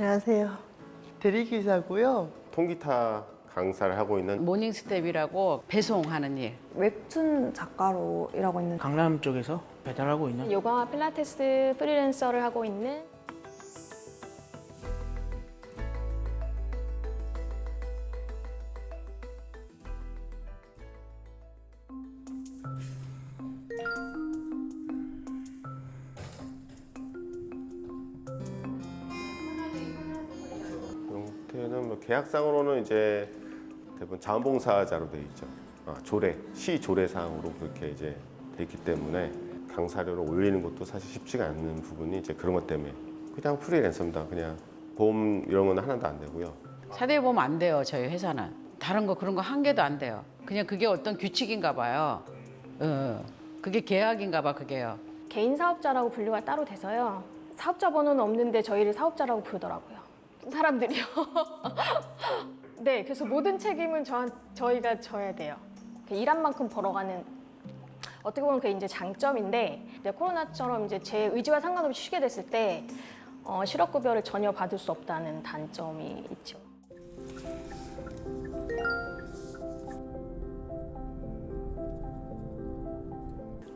안녕하세요. 대리기사고요. 통기타 강사를 하고 있는 모닝스텝이라고 배송하는 일. 웹툰 작가로 일하고 있는 강남 쪽에서 배달하고 있는 요가와 필라테스 프리랜서를 하고 있는 형태는 뭐 계약상으로는 이제 대부분 자원봉사자로 되어 있죠. 시 조례상으로 그렇게 이제 돼 있기 때문에 강사료를 올리는 것도 사실 쉽지가 않는 부분이 이제 그런 것 때문에 그냥 프리랜서입니다. 그냥 보험 이런 건 하나도 안 되고요. 사대 보험 안 돼요, 저희 회사는. 다른 거 그런 거 한 개도 안 돼요. 그냥 그게 어떤 규칙인가 봐요. 그게 계약인가 봐, 그게요. 개인 사업자라고 분류가 따로 돼서요. 사업자 번호는 없는데 저희를 사업자라고 부르더라고요. 사람들이요. 네, 그래서 모든 책임은 저희가 져야 돼요. 일한 만큼 벌어가는 어떻게 보면 그게 이제 장점인데 이제 코로나처럼 이제 제 의지와 상관없이 쉬게 됐을 때 실업급여를 전혀 받을 수 없다는 단점이 있죠.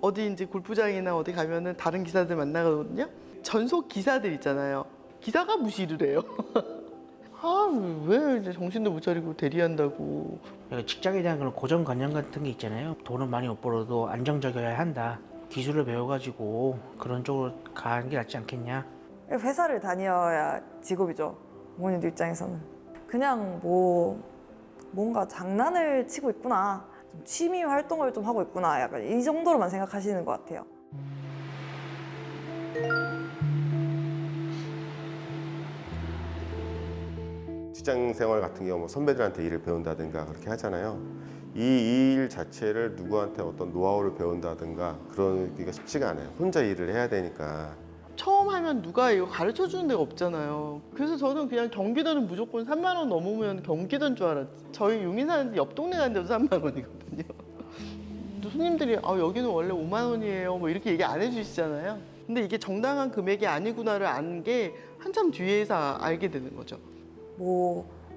어디 이제 골프장이나 어디 가면은 다른 기사들 만나거든요. 전속 기사들 있잖아요. 기사가 무시를 해요. 왜 이제 정신도 못 차리고 대리한다고. 직장에 대한 그런 고정관념 같은 게 있잖아요. 돈은 많이 못 벌어도 안정적이어야 한다. 기술을 배워가지고 그런 쪽으로 가는 게 낫지 않겠냐. 회사를 다녀야 직업이죠. 부모님들 입장에서는 그냥 뭔가 장난을 치고 있구나, 좀 취미 활동을 좀 하고 있구나, 약간 이 정도로만 생각하시는 것 같아요. 직장 생활 같은 경우 뭐 선배들한테 일을 배운다든가 그렇게 하잖아요. 이 일 자체를 누구한테 어떤 노하우를 배운다든가 그러기가 쉽지가 않아요. 혼자 일을 해야 되니까. 처음 하면 누가 이거 가르쳐 주는 데가 없잖아요. 그래서 저는 그냥 경기도는 무조건 3만 원 넘으면 경기도인 줄 알았지. 저희 용인 사는데 옆 동네 가는데도 3만 원이거든요. 또 손님들이 여기는 원래 5만 원이에요 뭐 이렇게 얘기 안 해주시잖아요. 근데 이게 정당한 금액이 아니구나를 아는 게 한참 뒤에서 알게 되는 거죠.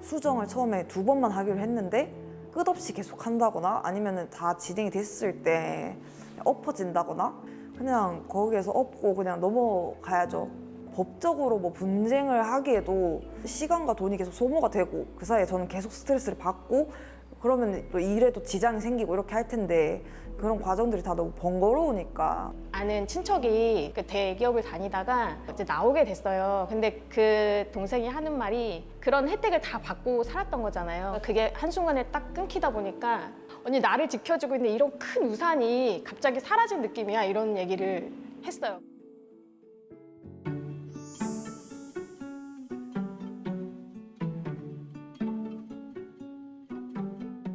수정을 처음에 2번만 하기로 했는데 끝없이 계속 한다거나 아니면 다 진행이 됐을 때 엎어진다거나 그냥 거기에서 엎고 그냥 넘어가야죠. 법적으로 분쟁을 하기에도 시간과 돈이 계속 소모가 되고 그 사이에 저는 계속 스트레스를 받고 그러면 또 일에도 지장이 생기고 이렇게 할 텐데 그런 과정들이 다 너무 번거로우니까. 아는 친척이 그 대기업을 다니다가 이제 나오게 됐어요. 근데 그 동생이 하는 말이 그런 혜택을 다 받고 살았던 거잖아요. 그게 한순간에 딱 끊기다 보니까 언니 나를 지켜주고 있는 이런 큰 우산이 갑자기 사라진 느낌이야, 이런 얘기를 했어요.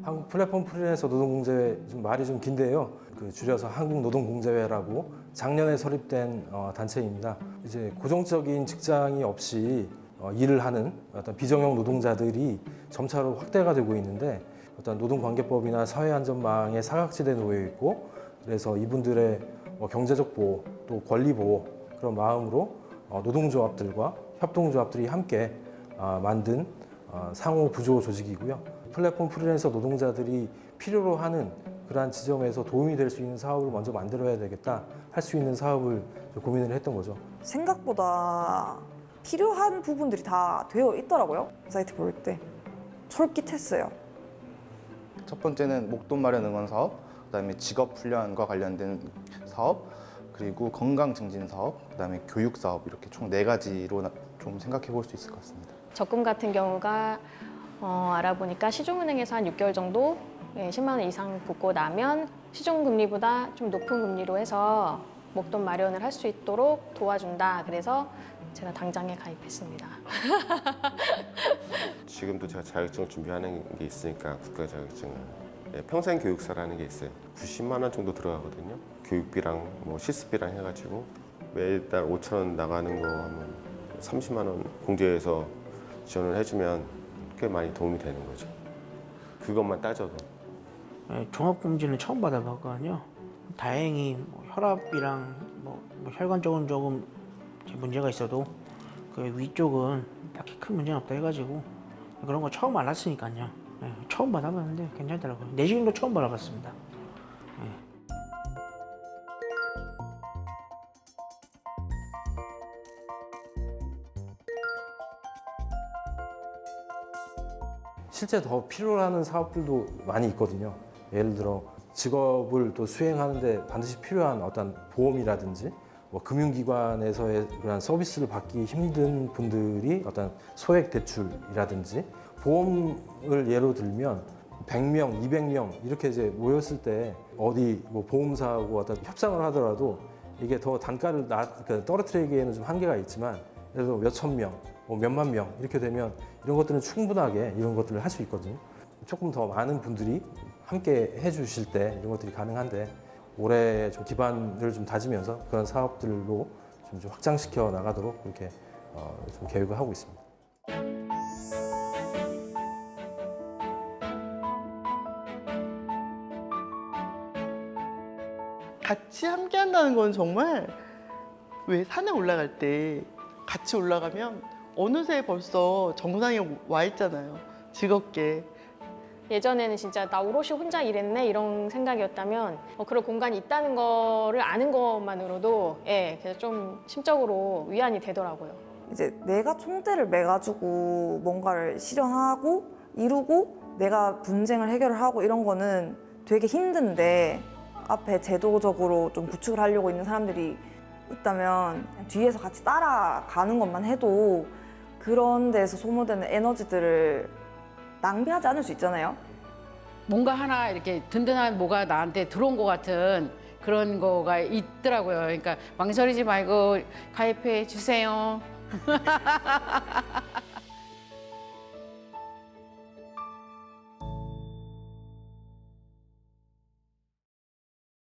한국 플랫폼 프리랜서 노동공제회 말이 좀 긴데요. 줄여서 한국노동공제회라고 작년에 설립된 단체입니다. 이제 고정적인 직장이 없이 일을 하는 어떤 비정형 노동자들이 점차로 확대가 되고 있는데 어떤 노동관계법이나 사회안전망에 사각지대에 놓여 있고 그래서 이분들의 경제적 보호 또 권리 보호 그런 마음으로 노동조합들과 협동조합들이 함께 만든 상호 부조 조직이고요. 플랫폼 프리랜서 노동자들이 필요로 하는 그러한 지점에서 도움이 될 수 있는 사업을 먼저 만들어야 되겠다 할 수 있는 사업을 고민을 했던 거죠. 생각보다 필요한 부분들이 다 되어 있더라고요. 사이트 볼 때 솔깃했어요. 첫 번째는 목돈 마련 응원 사업, 그다음에 직업 훈련과 관련된 사업, 그리고 건강 증진 사업, 그다음에 교육 사업 이렇게 총 4가지로 좀 생각해 볼 수 있을 것 같습니다. 적금 같은 경우가 알아보니까 시중은행에서 한 6개월 정도 10만 원 이상 붓고 나면 시중금리보다 좀 높은 금리로 해서 목돈 마련을 할 수 있도록 도와준다. 그래서 제가 당장에 가입했습니다. 지금도 제가 자격증을 준비하는 게 있으니까 국가 자격증을 평생 교육사라는 게 있어요. 90만 원 정도 들어가거든요. 교육비랑 실습비랑 해가지고 매달 5천 원 나가는 거 하면 30만 원 공제해서 지원을 해주면 꽤 많이 도움이 되는 거죠. 그것만 따져도. 종합공제는 처음 받아봤거든요. 다행히 혈압이랑 혈관 쪽은 조금 문제가 있어도 그 위쪽은 딱히 큰 문제는 없다 해가지고 그런 거 처음 알았으니까요. 예, 처음 받아봤는데 괜찮더라고요. 내시경도 처음 받아봤습니다. 실제 더 필요로 하는 사업들도 많이 있거든요. 예를 들어 직업을 또 수행하는데 반드시 필요한 어떤 보험이라든지 뭐 금융기관에서의 그런 서비스를 받기 힘든 분들이 어떤 소액 대출이라든지 보험을 예로 들면 100명, 200명 이렇게 이제 모였을 때 어디 뭐 보험사하고 어떤 협상을 하더라도 이게 더 단가를 그러니까 떨어뜨리기에는 좀 한계가 있지만 예를 들어 몇천 명, 뭐 몇만 명 이렇게 되면 이런 것들은 충분하게 이런 것들을 할 수 있거든요. 조금 더 많은 분들이 함께 해주실 때 이런 것들이 가능한데 올해 좀 기반을 좀 다지면서 그런 사업들로 좀 확장시켜 나가도록 그렇게 좀 계획을 하고 있습니다. 같이 함께 한다는 건 정말 왜 산에 올라갈 때 같이 올라가면 어느새 벌써 정상에 와 있잖아요. 즐겁게. 예전에는 진짜 나 오롯이 혼자 일했네 이런 생각이었다면 그런 공간이 있다는 거를 아는 것만으로도 예, 그래서 좀 심적으로 위안이 되더라고요. 이제 내가 총대를 매가지고 뭔가를 실현하고 이루고 내가 분쟁을 해결을 하고 이런 거는 되게 힘든데 앞에 제도적으로 좀 구축을 하려고 있는 사람들이 있다면 그냥 뒤에서 같이 따라가는 것만 해도 그런 데서 소모되는 에너지들을 낭비하지 않을 수 있잖아요. 뭔가 하나 이렇게 든든한 뭐가 나한테 들어온 것 같은 그런 거가 있더라고요. 그러니까 망설이지 말고 가입해 주세요.